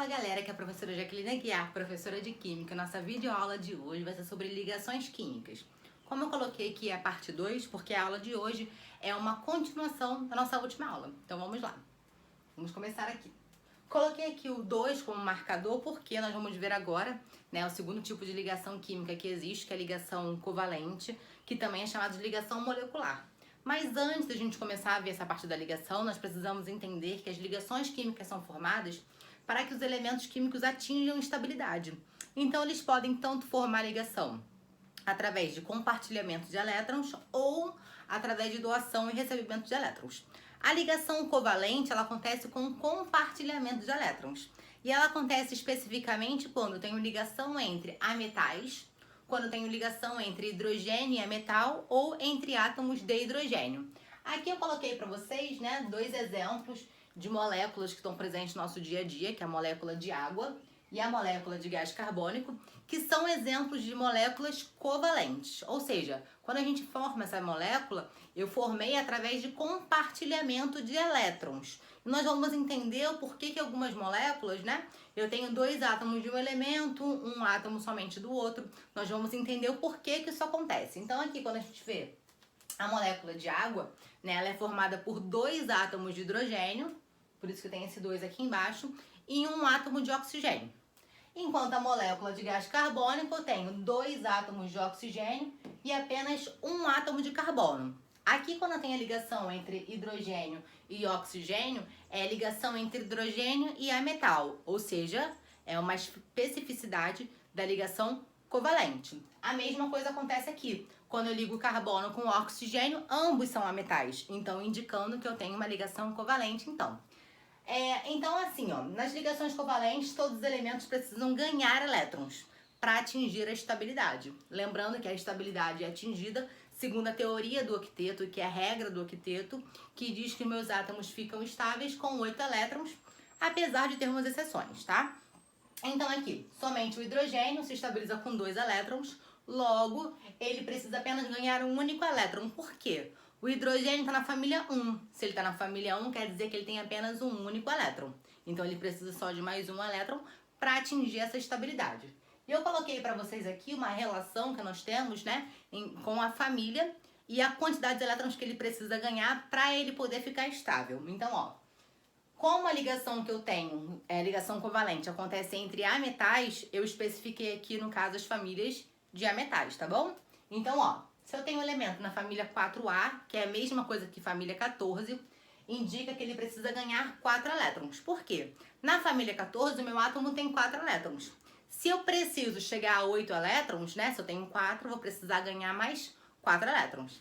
Fala galera, que é a professora Jaqueline Aguiar, professora de Química. Nossa videoaula de hoje vai ser sobre ligações químicas. Como eu coloquei aqui é a parte 2, porque a aula de hoje é uma continuação da nossa última aula. Então vamos lá, vamos começar aqui. Coloquei aqui o 2 como marcador porque nós vamos ver agora, o segundo tipo de ligação química que existe, que é a ligação covalente, que também é chamada de ligação molecular. Mas antes da gente começar a ver essa parte da ligação, nós precisamos entender que as ligações químicas são formadas para que os elementos químicos atinjam estabilidade. Então, eles podem tanto formar ligação através de compartilhamento de elétrons ou através de doação e recebimento de elétrons. A ligação covalente, ela acontece com compartilhamento de elétrons. E ela acontece especificamente quando eu tenho ligação entre ametais, quando eu tenho ligação entre hidrogênio e ametal ou entre átomos de hidrogênio. Aqui eu coloquei para vocês, dois exemplos de moléculas que estão presentes no nosso dia a dia, que é a molécula de água e a molécula de gás carbônico, que são exemplos de moléculas covalentes. Ou seja, quando a gente forma essa molécula, eu formei através de compartilhamento de elétrons. E nós vamos entender o porquê que algumas moléculas, eu tenho dois átomos de um elemento, um átomo somente do outro. Nós vamos entender o porquê que isso acontece. Então aqui, quando a gente vê a molécula de água, ela é formada por dois átomos de hidrogênio, por isso que tem esse 2 aqui embaixo, e um átomo de oxigênio. Enquanto a molécula de gás carbônico, eu tenho dois átomos de oxigênio e apenas um átomo de carbono. Aqui, quando eu tenho a ligação entre hidrogênio e oxigênio, é a ligação entre hidrogênio e ametal, ou seja, é uma especificidade da ligação covalente. A mesma coisa acontece aqui. Quando eu ligo carbono com oxigênio, ambos são ametais, então indicando que eu tenho uma ligação covalente, então. Então, assim, nas ligações covalentes, todos os elementos precisam ganhar elétrons para atingir a estabilidade. Lembrando que a estabilidade é atingida segundo a teoria do octeto, que é a regra do octeto, que diz que meus átomos ficam estáveis com 8 elétrons, apesar de termos exceções, tá? Então, aqui, somente o hidrogênio se estabiliza com 2 elétrons, logo, ele precisa apenas ganhar um único elétron. Por quê? O hidrogênio está na família 1. Se ele está na família 1, quer dizer que ele tem apenas um único elétron. Então, ele precisa só de mais um elétron para atingir essa estabilidade. E eu coloquei para vocês aqui uma relação que nós temos, com a família e a quantidade de elétrons que ele precisa ganhar para ele poder ficar estável. Então, como a ligação que eu tenho, a ligação covalente, acontece entre ametais, eu especifiquei aqui, no caso, as famílias de ametais, tá bom? Então, se eu tenho um elemento na família 4A, que é a mesma coisa que família 14, indica que ele precisa ganhar 4 elétrons. Por quê? Na família 14, o meu átomo tem 4 elétrons. Se eu preciso chegar a 8 elétrons, se eu tenho 4, vou precisar ganhar mais 4 elétrons.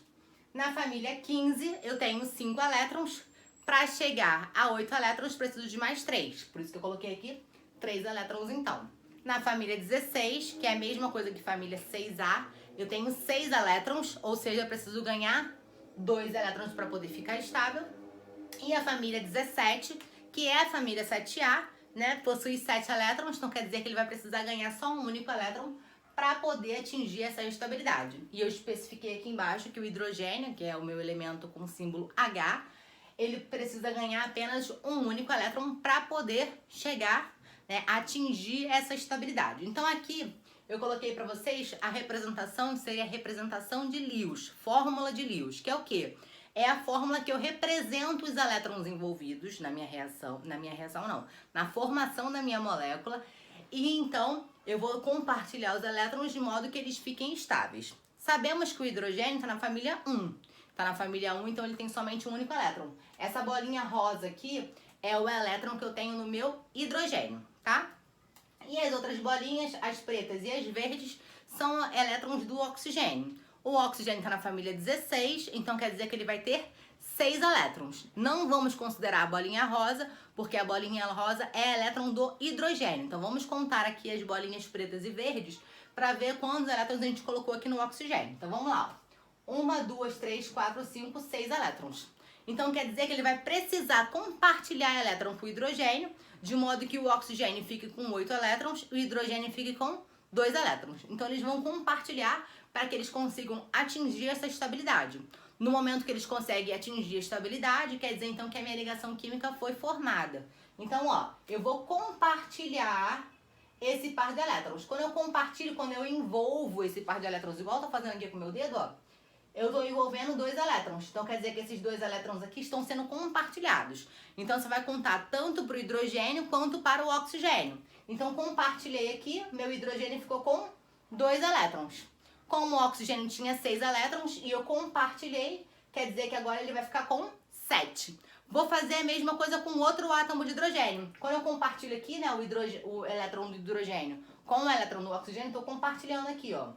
Na família 15, eu tenho 5 elétrons. Para chegar a 8 elétrons, preciso de mais 3. Por isso que eu coloquei aqui 3 elétrons, então. Na família 16, que é a mesma coisa que família 6A, eu tenho 6 elétrons, ou seja, eu preciso ganhar 2 elétrons para poder ficar estável. E a família 17, que é a família 7A, possui 7 elétrons, então quer dizer que ele vai precisar ganhar só um único elétron para poder atingir essa estabilidade. E eu especifiquei aqui embaixo que o hidrogênio, que é o meu elemento com símbolo H, ele precisa ganhar apenas um único elétron para poder chegar, atingir essa estabilidade. Então aqui eu coloquei para vocês a representação, seria a representação de Lewis, fórmula de Lewis, que é o quê? É a fórmula que eu represento os elétrons envolvidos na formação da minha molécula, e então eu vou compartilhar os elétrons de modo que eles fiquem estáveis. Sabemos que o hidrogênio está na família 1. Está na família 1, então ele tem somente um único elétron. Essa bolinha rosa aqui é o elétron que eu tenho no meu hidrogênio, tá? E as outras bolinhas, as pretas e as verdes, são elétrons do oxigênio. O oxigênio está na família 16, então quer dizer que ele vai ter 6 elétrons. Não vamos considerar a bolinha rosa, porque a bolinha rosa é elétron do hidrogênio. Então vamos contar aqui as bolinhas pretas e verdes para ver quantos elétrons a gente colocou aqui no oxigênio. Então vamos lá. 1, 2, 3, 4, 5, 6 elétrons. Então quer dizer que ele vai precisar compartilhar elétron com o hidrogênio, de modo que o oxigênio fique com 8 elétrons e o hidrogênio fique com 2 elétrons. Então eles vão compartilhar para que eles consigam atingir essa estabilidade. No momento que eles conseguem atingir a estabilidade, quer dizer então que a minha ligação química foi formada. Então, ó, eu vou compartilhar esse par de elétrons. Quando eu compartilho, quando eu envolvo esse par de elétrons, igual eu tô fazendo aqui com o meu dedo, ó, eu estou envolvendo 2 elétrons. Então, quer dizer que esses 2 elétrons aqui estão sendo compartilhados. Então, você vai contar tanto para o hidrogênio quanto para o oxigênio. Então, compartilhei aqui, meu hidrogênio ficou com 2 elétrons. Como o oxigênio tinha 6 elétrons e eu compartilhei, quer dizer que agora ele vai ficar com 7. Vou fazer a mesma coisa com outro átomo de hidrogênio. Quando eu compartilho aqui, né, o elétron do hidrogênio com o elétron do oxigênio, estou compartilhando aqui, ó.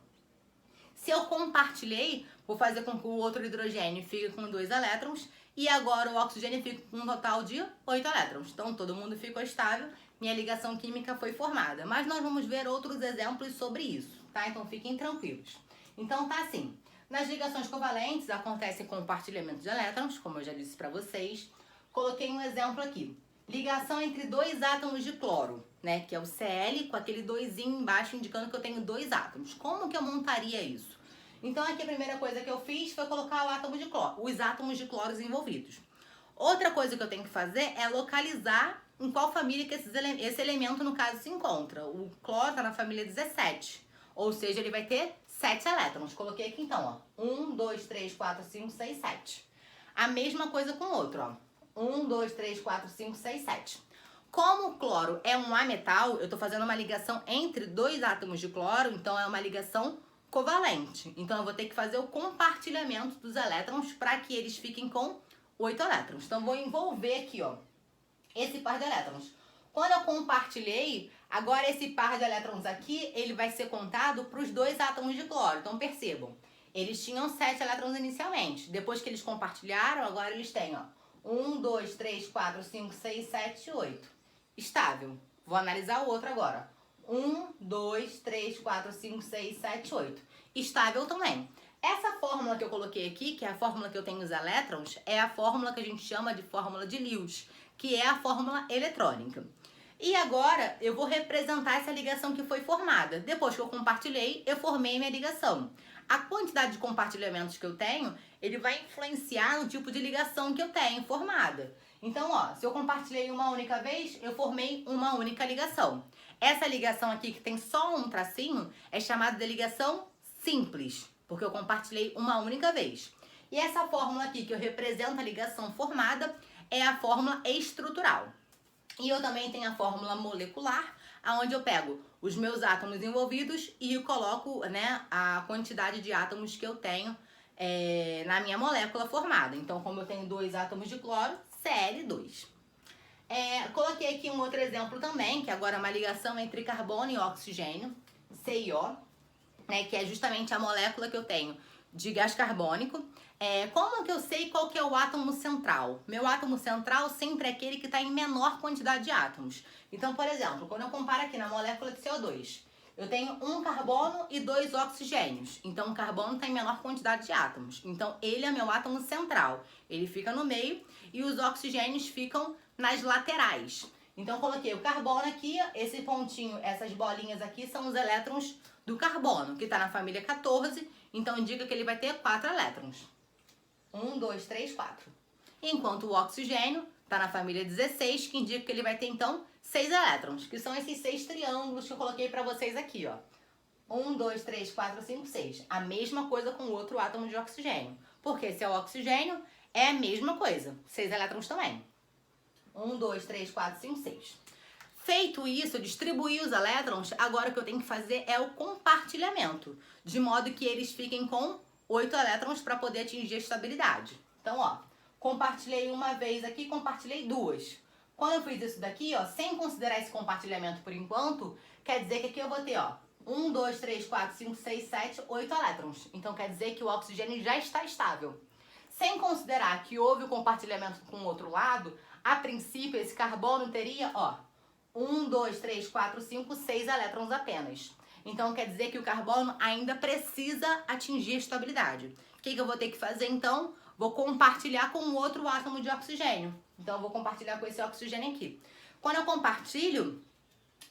Se eu compartilhei, vou fazer com que o outro hidrogênio fique com 2 elétrons e agora o oxigênio fica com um total de 8 elétrons. Então, todo mundo ficou estável, minha ligação química foi formada. Mas nós vamos ver outros exemplos sobre isso, tá? Então, fiquem tranquilos. Então, tá assim. Nas ligações covalentes, acontece compartilhamento de elétrons, como eu já disse para vocês. Coloquei um exemplo aqui. Ligação entre 2 átomos de cloro, né? Que é o Cl com aquele 2zinho embaixo indicando que eu tenho 2 átomos. Como que eu montaria isso? Então aqui a primeira coisa que eu fiz foi colocar o átomo de cloro, os átomos de cloro envolvidos. Outra coisa que eu tenho que fazer é localizar em qual família que esse elemento, no caso, se encontra. O cloro está na família 17, ou seja, ele vai ter 7 elétrons. Coloquei aqui então, ó. 1, 2, 3, 4, 5, 6, 7. A mesma coisa com o outro, ó. 1, 2, 3, 4, 5, 6, 7. Como o cloro é um ametal, eu estou fazendo uma ligação entre 2 átomos de cloro, então é uma ligação covalente. Então eu vou ter que fazer o compartilhamento dos elétrons para que eles fiquem com 8 elétrons. Então eu vou envolver aqui, ó, esse par de elétrons. Quando eu compartilhei, agora esse par de elétrons aqui, ele vai ser contado para os 2 átomos de cloro. Então percebam, eles tinham 7 elétrons inicialmente. Depois que eles compartilharam, agora eles têm, ó, 1, 2, 3, 4, 5, 6, 7, 8. Estável. Vou analisar o outro agora. 1, 2, 3, 4, 5, 6, 7, 8. Estável também. Essa fórmula que eu coloquei aqui, que é a fórmula que eu tenho os elétrons, é a fórmula que a gente chama de fórmula de Lewis, que é a fórmula eletrônica. E agora eu vou representar essa ligação que foi formada. Depois que eu compartilhei, eu formei minha ligação. A quantidade de compartilhamentos que eu tenho, ele vai influenciar no tipo de ligação que eu tenho formada. Então, ó, se eu compartilhei uma única vez, eu formei uma única ligação. Essa ligação aqui, que tem só um tracinho, é chamada de ligação simples, porque eu compartilhei uma única vez. E essa fórmula aqui, que eu represento a ligação formada, é a fórmula estrutural. E eu também tenho a fórmula molecular, onde eu pego os meus átomos envolvidos e coloco, né, a quantidade de átomos que eu tenho na minha molécula formada. Então, como eu tenho 2 átomos de cloro, Cl2. Coloquei aqui um outro exemplo também, que agora é uma ligação entre carbono e oxigênio, CiO, né, que é justamente a molécula que eu tenho de gás carbônico. Como que eu sei qual que é o átomo central? Meu átomo central sempre é aquele que está em menor quantidade de átomos. Então, por exemplo, quando eu comparo aqui na molécula de CO2, eu tenho um carbono e 2 oxigênios. Então, o carbono tem menor quantidade de átomos. Então, ele é meu átomo central. Ele fica no meio e os oxigênios ficam nas laterais. Então, eu coloquei o carbono aqui, esse pontinho, essas bolinhas aqui são os elétrons do carbono, que está na família 14. Então, indica que ele vai ter 4 elétrons. 1, 2, 3, 4. Enquanto o oxigênio está na família 16, que indica que ele vai ter, então, 6 elétrons, que são esses 6 triângulos que eu coloquei para vocês aqui, ó. 1, 2, 3, 4, 5, 6. A mesma coisa com o outro átomo de oxigênio. Porque se é o oxigênio, é a mesma coisa. 6 elétrons também. 1, 2, 3, 4, 5, 6. Feito isso, eu distribuí os elétrons, agora o que eu tenho que fazer é o compartilhamento, de modo que eles fiquem com 8 elétrons para poder atingir a estabilidade. Então, ó, compartilhei uma vez aqui, compartilhei 2. Quando eu fiz isso daqui, ó, sem considerar esse compartilhamento por enquanto, quer dizer que aqui eu vou ter, ó, 1, 2, 3, 4, 5, 6, 7, 8 elétrons. Então, quer dizer que o oxigênio já está estável. Sem considerar que houve o compartilhamento com o outro lado, a princípio, esse carbono teria, ó, 1, 2, 3, 4, 5, 6 elétrons apenas. Então, quer dizer que o carbono ainda precisa atingir a estabilidade. O que eu vou ter que fazer, então? Vou compartilhar com outro átomo de oxigênio. Então, eu vou compartilhar com esse oxigênio aqui. Quando eu compartilho,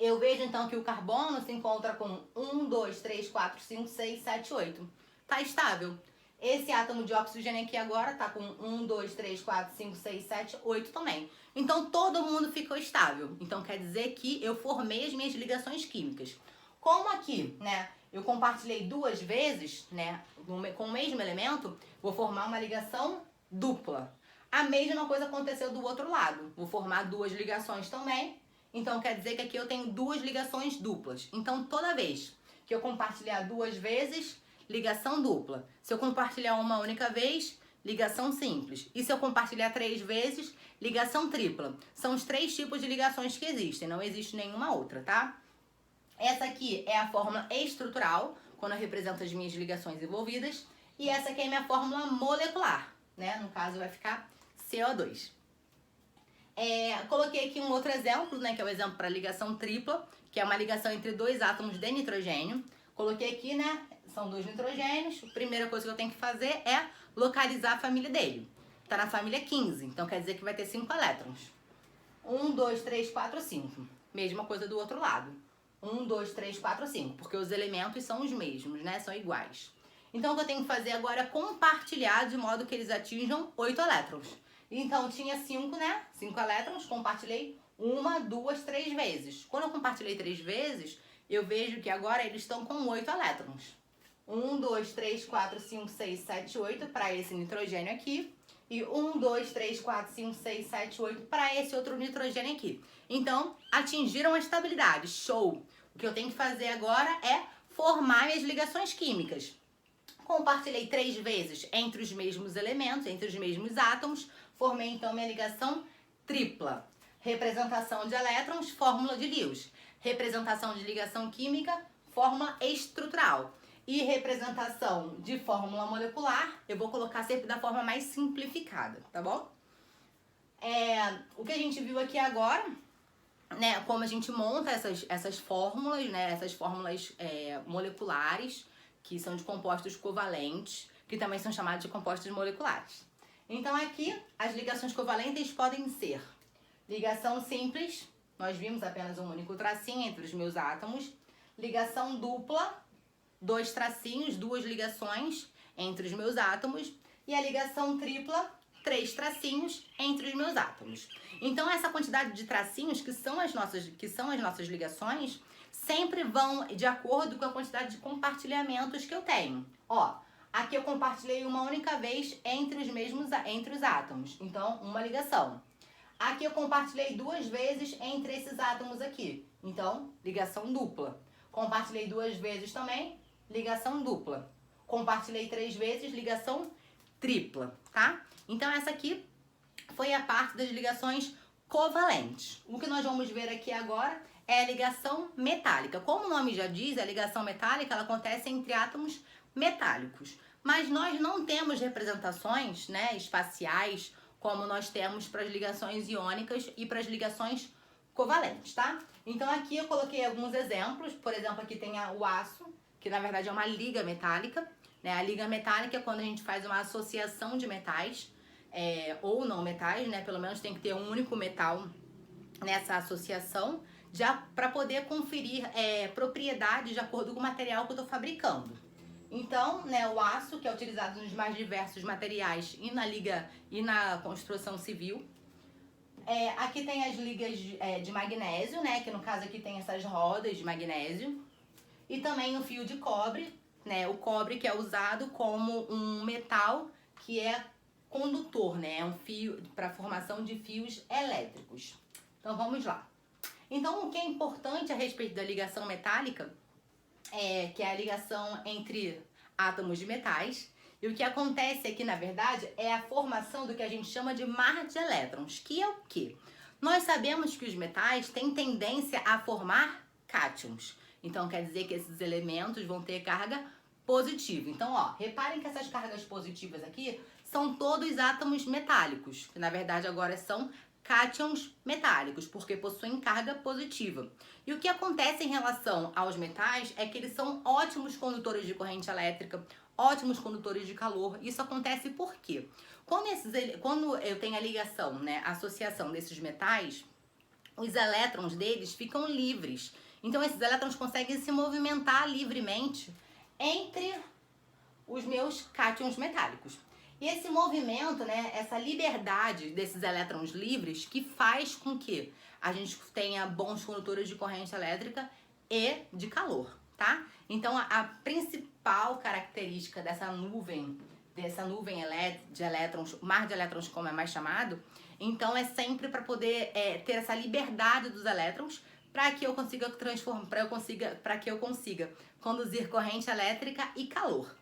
eu vejo, então, que o carbono se encontra com 1, 2, 3, 4, 5, 6, 7, 8. Tá estável. Esse átomo de oxigênio aqui agora tá com 1, 2, 3, 4, 5, 6, 7, 8 também. Então todo mundo ficou estável. Então quer dizer que eu formei as minhas ligações químicas. Como aqui, né, eu compartilhei duas vezes, né, com o mesmo elemento, vou formar uma ligação dupla. A mesma coisa aconteceu do outro lado. Vou formar duas ligações também. Então quer dizer que aqui eu tenho duas ligações duplas. Então toda vez que eu compartilhar duas vezes, ligação dupla. Se eu compartilhar uma única vez, ligação simples. E se eu compartilhar 3 vezes, ligação tripla. São os 3 tipos de ligações que existem, não existe nenhuma outra, tá? Essa aqui é a fórmula estrutural, quando eu represento as minhas ligações envolvidas. E essa aqui é a minha fórmula molecular, né? No caso vai ficar CO2. Coloquei aqui um outro exemplo, né? Que é o exemplo para ligação tripla, que é uma ligação entre 2 átomos de nitrogênio. Coloquei aqui, né? São 2 nitrogênios. A primeira coisa que eu tenho que fazer é localizar a família dele. Tá na família 15, então quer dizer que vai ter 5 elétrons. 1, 2, 3, 4, 5. Mesma coisa do outro lado. 1, 2, 3, 4, 5. Porque os elementos são os mesmos, né? São iguais. Então o que eu tenho que fazer agora é compartilhar de modo que eles atinjam 8 elétrons. Então tinha 5, né? 5 elétrons, compartilhei 1, 2, 3 vezes. Quando eu compartilhei 3 vezes, eu vejo que agora eles estão com 8 elétrons. 1, 2, 3, 4, 5, 6, 7, 8 para esse nitrogênio aqui. E 1, 2, 3, 4, 5, 6, 7, 8 para esse outro nitrogênio aqui. Então, atingiram a estabilidade. Show! O que eu tenho que fazer agora é formar minhas ligações químicas. Compartilhei 3 vezes entre os mesmos elementos, entre os mesmos átomos. Formei, então, minha ligação tripla. Representação de elétrons, fórmula de Lewis. Representação de ligação química, fórmula estrutural. E representação de fórmula molecular, eu vou colocar sempre da forma mais simplificada, tá bom? O que a gente viu aqui agora, né, como a gente monta essas fórmulas, né, essas fórmulas moleculares, que são de compostos covalentes, que também são chamados de compostos moleculares. Então aqui, as ligações covalentes podem ser ligação simples, nós vimos apenas um único tracinho entre os meus átomos, ligação dupla, 2 tracinhos, 2 ligações entre os meus átomos, e a ligação tripla, 3 tracinhos entre os meus átomos. Então essa quantidade de tracinhos que são as nossas ligações sempre vão de acordo com a quantidade de compartilhamentos que eu tenho. Ó, aqui eu compartilhei uma única vez entre os átomos, então uma ligação. Aqui eu compartilhei 2 vezes entre esses átomos aqui, então ligação dupla. Compartilhei 2 vezes também, ligação dupla. Compartilhei 3 vezes, ligação tripla, tá? Então essa aqui foi a parte das ligações covalentes. O que nós vamos ver aqui agora é a ligação metálica. Como o nome já diz, a ligação metálica ela acontece entre átomos metálicos. Mas nós não temos representações, né, espaciais como nós temos para as ligações iônicas e para as ligações covalentes, tá? Então aqui eu coloquei alguns exemplos. Por exemplo, aqui tem o aço, que na verdade é uma liga metálica, né? A liga metálica é quando a gente faz uma associação de metais, ou não metais, né? Pelo menos tem que ter um único metal nessa associação, já para poder conferir propriedades de acordo com o material que eu estou fabricando. Então, né, o aço, que é utilizado nos mais diversos materiais e na liga e na construção civil. Aqui tem as ligas de magnésio, né? Que no caso aqui tem essas rodas de magnésio. E também o fio de cobre, né? O cobre que é usado como um metal que é condutor, né? É um fio para formação de fios elétricos. Então vamos lá. Então o que é importante a respeito da ligação metálica que é a ligação entre átomos de metais. E o que acontece aqui, na verdade, é a formação do que a gente chama de mar de elétrons, que é o quê? Nós sabemos que os metais têm tendência a formar cátions. Então, quer dizer que esses elementos vão ter carga positiva. Então, ó, reparem que essas cargas positivas aqui são todos átomos metálicos, que na verdade agora são cátions metálicos, porque possuem carga positiva. E o que acontece em relação aos metais é que eles são ótimos condutores de corrente elétrica, ótimos condutores de calor. Isso acontece por quê? Quando eu tenho a ligação, né, a associação desses metais, os elétrons deles ficam livres. Então esses elétrons conseguem se movimentar livremente entre os meus cátions metálicos. E esse movimento, né, essa liberdade desses elétrons livres que faz com que a gente tenha bons condutores de corrente elétrica e de calor, tá? Então a principal característica dessa nuvem de elétrons, mar de elétrons como é mais chamado, então é sempre para poder ter essa liberdade dos elétrons para que eu consiga para que eu consiga conduzir corrente elétrica e calor.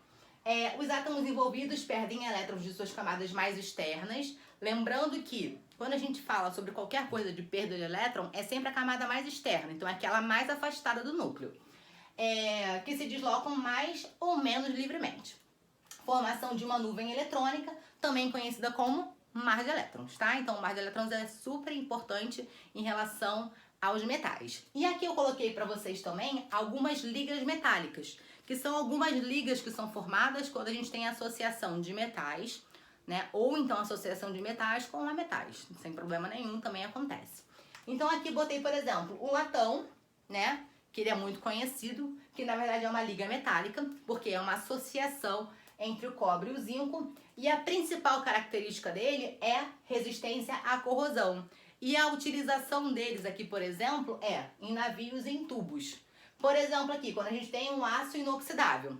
Os átomos envolvidos perdem elétrons de suas camadas mais externas, lembrando que quando a gente fala sobre qualquer coisa de perda de elétron, é sempre a camada mais externa, então é aquela mais afastada do núcleo, que se deslocam mais ou menos livremente. Formação de uma nuvem eletrônica, também conhecida como mar de elétrons, tá? Então o mar de elétrons é super importante em relação aos metais. E aqui eu coloquei para vocês também algumas ligas metálicas, que são algumas ligas que são formadas quando a gente tem associação de metais, né? Ou então associação de metais com metais, sem problema nenhum, também acontece. Então aqui botei, por exemplo, o latão, né? Que ele é muito conhecido, que na verdade é uma liga metálica, porque é uma associação entre o cobre e o zinco, e a principal característica dele é resistência à corrosão. E a utilização deles aqui, por exemplo, é em navios e em tubos. Por exemplo, aqui, quando a gente tem um aço inoxidável,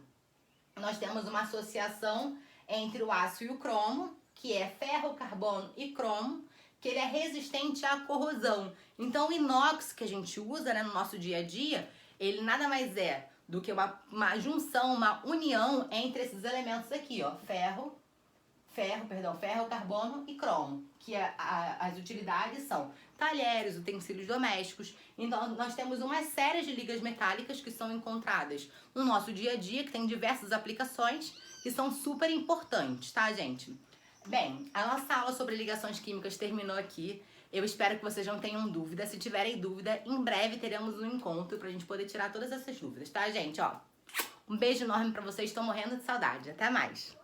nós temos uma associação entre o aço e o cromo, que é ferro, carbono e cromo, que ele é resistente à corrosão. Então, o inox que a gente usa, né, no nosso dia a dia, ele nada mais é do que uma junção, uma união entre esses elementos aqui, ó, ferro, carbono e cromo, que as utilidades são talheres, utensílios domésticos. Então, nós temos uma série de ligas metálicas que são encontradas no nosso dia a dia, que tem diversas aplicações que são super importantes, tá, gente? Bem, a nossa aula sobre ligações químicas terminou aqui. Eu espero que vocês não tenham dúvida. Se tiverem dúvida, em breve teremos um encontro pra gente poder tirar todas essas dúvidas, tá, gente? Ó, um beijo enorme pra vocês. Estou morrendo de saudade. Até mais!